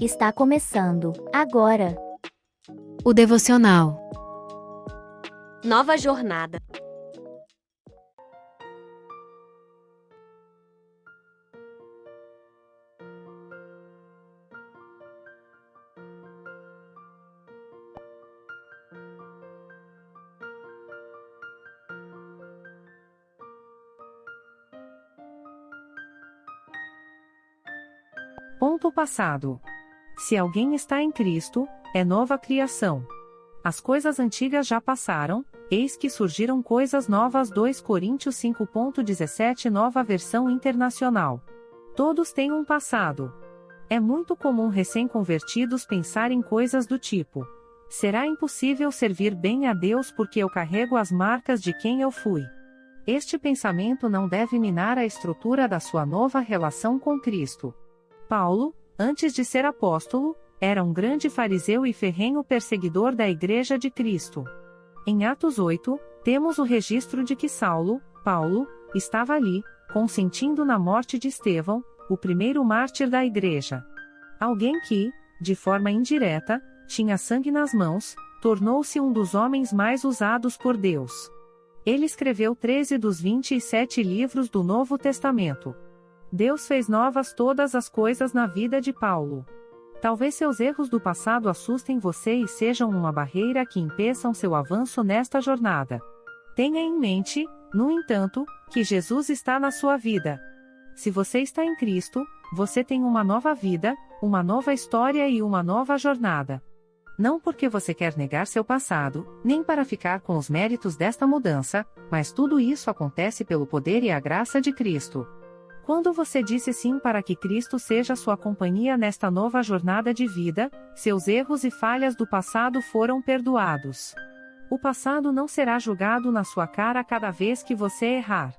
Está começando agora o devocional. Nova jornada. Ponto passado. Se alguém está em Cristo, é nova criação. As coisas antigas já passaram, eis que surgiram coisas novas. 2 Coríntios 5.17 Nova Versão Internacional. Todos têm um passado. É muito comum recém-convertidos pensar em coisas do tipo: será impossível servir bem a Deus porque eu carrego as marcas de quem eu fui. Este pensamento não deve minar a estrutura da sua nova relação com Cristo. Paulo, antes de ser apóstolo, era um grande fariseu e ferrenho perseguidor da Igreja de Cristo. Em Atos 8, temos o registro de que Paulo, estava ali, consentindo na morte de Estevão, o primeiro mártir da Igreja. Alguém que, de forma indireta, tinha sangue nas mãos, tornou-se um dos homens mais usados por Deus. Ele escreveu 13 dos 27 livros do Novo Testamento. Deus fez novas todas as coisas na vida de Paulo. Talvez seus erros do passado assustem você e sejam uma barreira que impeçam seu avanço nesta jornada. Tenha em mente, no entanto, que Jesus está na sua vida. Se você está em Cristo, você tem uma nova vida, uma nova história e uma nova jornada. Não porque você quer negar seu passado, nem para ficar com os méritos desta mudança, mas tudo isso acontece pelo poder e a graça de Cristo. Quando você disse sim para que Cristo seja sua companhia nesta nova jornada de vida, seus erros e falhas do passado foram perdoados. O passado não será julgado na sua cara cada vez que você errar.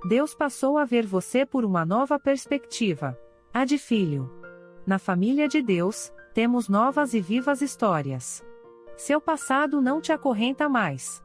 Deus passou a ver você por uma nova perspectiva, a de filho. Na família de Deus, temos novas e vivas histórias. Seu passado não te acorrenta mais.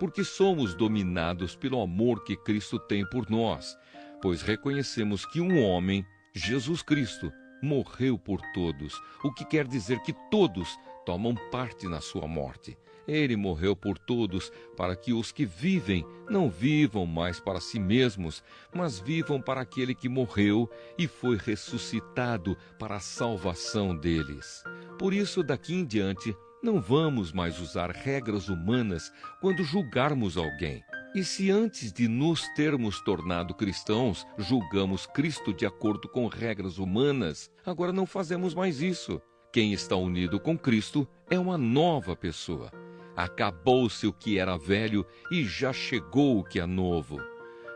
Porque somos dominados pelo amor que Cristo tem por nós, pois reconhecemos que um homem, Jesus Cristo, morreu por todos, o que quer dizer que todos tomam parte na sua morte. Ele morreu por todos, para que os que vivem não vivam mais para si mesmos, mas vivam para aquele que morreu e foi ressuscitado para a salvação deles. Por isso, daqui em diante, não vamos mais usar regras humanas quando julgarmos alguém. E se antes de nos termos tornado cristãos, julgamos Cristo de acordo com regras humanas, agora não fazemos mais isso. Quem está unido com Cristo é uma nova pessoa. Acabou-se o que era velho e já chegou o que é novo.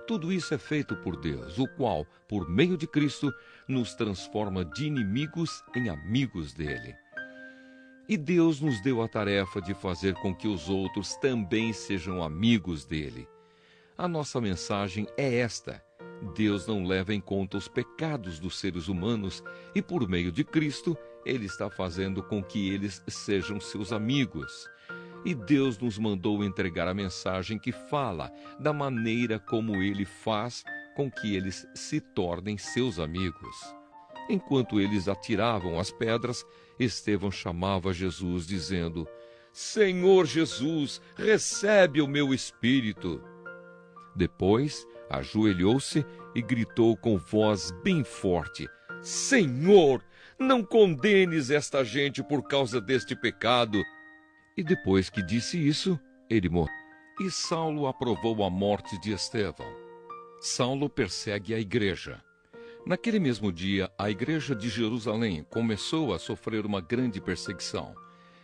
Tudo isso é feito por Deus, o qual, por meio de Cristo, nos transforma de inimigos em amigos dele. E Deus nos deu a tarefa de fazer com que os outros também sejam amigos dele. A nossa mensagem é esta: Deus não leva em conta os pecados dos seres humanos e, por meio de Cristo, Ele está fazendo com que eles sejam seus amigos. E Deus nos mandou entregar a mensagem que fala da maneira como Ele faz com que eles se tornem seus amigos. Enquanto eles atiravam as pedras, Estevão chamava Jesus, dizendo: Senhor Jesus, recebe o meu espírito. Depois, ajoelhou-se e gritou com voz bem forte: Senhor, não condenes esta gente por causa deste pecado. E depois que disse isso, ele morreu. E Saulo aprovou a morte de Estevão. Saulo persegue a igreja. Naquele mesmo dia, a igreja de Jerusalém começou a sofrer uma grande perseguição.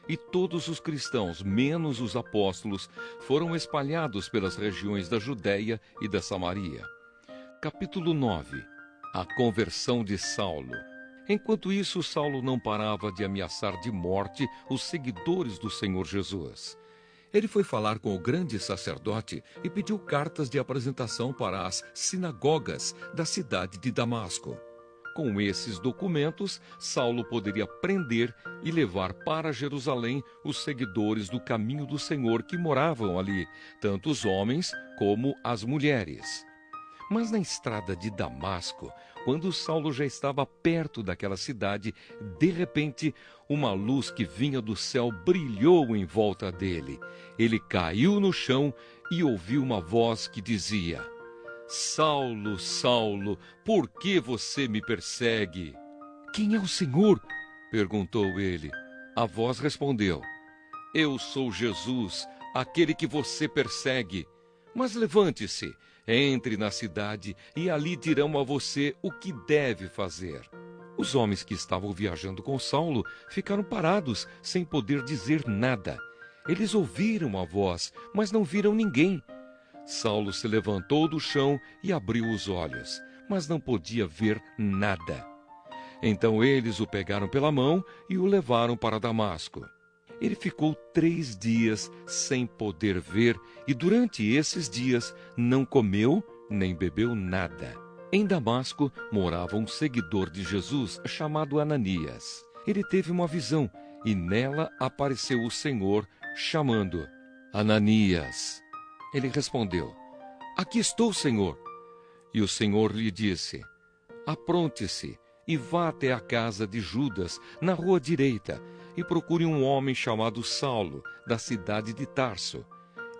E todos os cristãos, menos os apóstolos, foram espalhados pelas regiões da Judéia e da Samaria. Capítulo 9. A conversão de Saulo. Enquanto isso, Saulo não parava de ameaçar de morte os seguidores do Senhor Jesus. Ele foi falar com o grande sacerdote e pediu cartas de apresentação para as sinagogas da cidade de Damasco. Com esses documentos, Saulo poderia prender e levar para Jerusalém os seguidores do caminho do Senhor que moravam ali, tanto os homens como as mulheres. Mas na estrada de Damasco, Quando Saulo já estava perto daquela cidade, de repente, uma luz que vinha do céu brilhou em volta dele. Ele caiu no chão e ouviu uma voz que dizia: Saulo, Saulo, por que você me persegue? Quem é o Senhor? Perguntou ele. A voz respondeu: Eu sou Jesus, aquele que você persegue. Mas levante-se, entre na cidade e ali dirão a você o que deve fazer. Os homens que estavam viajando com Saulo ficaram parados, sem poder dizer nada. Eles ouviram a voz, mas não viram ninguém. Saulo se levantou do chão e abriu os olhos, mas não podia ver nada. Então eles o pegaram pela mão e o levaram para Damasco. Ele ficou 3 dias sem poder ver e durante esses dias não comeu nem bebeu nada. Em Damasco morava um seguidor de Jesus chamado Ananias. Ele teve uma visão e nela apareceu o Senhor chamando: Ananias. Ele respondeu: Aqui estou, Senhor. E o Senhor lhe disse: Apronte-se e vá até a casa de Judas, na rua direita, e procure um homem chamado Saulo, da cidade de Tarso.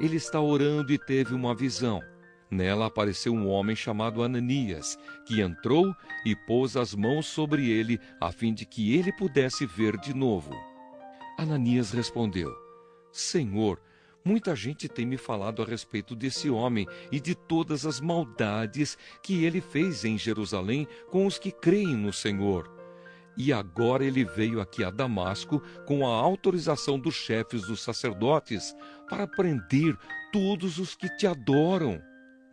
Ele está orando e teve uma visão. Nela apareceu um homem chamado Ananias, que entrou e pôs as mãos sobre ele, a fim de que ele pudesse ver de novo. Ananias respondeu: Senhor, muita gente tem me falado a respeito desse homem e de todas as maldades que ele fez em Jerusalém com os que creem no Senhor. E agora ele veio aqui a Damasco com a autorização dos chefes dos sacerdotes para prender todos os que te adoram.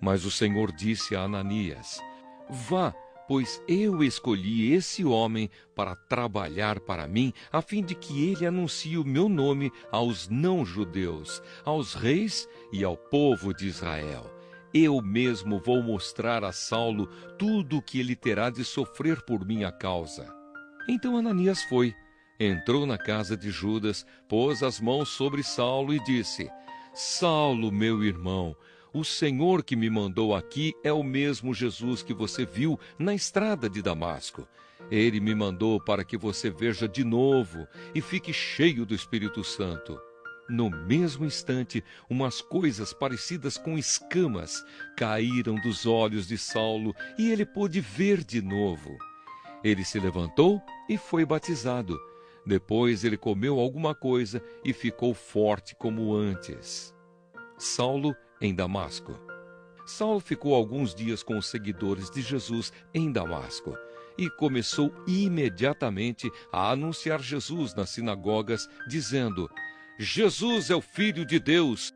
Mas o Senhor disse a Ananias: Vá, pois eu escolhi esse homem para trabalhar para mim, a fim de que ele anuncie o meu nome aos não-judeus, aos reis e ao povo de Israel. Eu mesmo vou mostrar a Saulo tudo o que ele terá de sofrer por minha causa. Então Ananias foi, entrou na casa de Judas, pôs as mãos sobre Saulo e disse: Saulo, meu irmão, o Senhor que me mandou aqui é o mesmo Jesus que você viu na estrada de Damasco. Ele me mandou para que você veja de novo e fique cheio do Espírito Santo. No mesmo instante, umas coisas parecidas com escamas caíram dos olhos de Saulo e ele pôde ver de novo. Ele se levantou e foi batizado. Depois ele comeu alguma coisa e ficou forte como antes. Saulo em Damasco. Saulo ficou alguns dias com os seguidores de Jesus em Damasco e começou imediatamente a anunciar Jesus nas sinagogas, dizendo: Jesus é o Filho de Deus.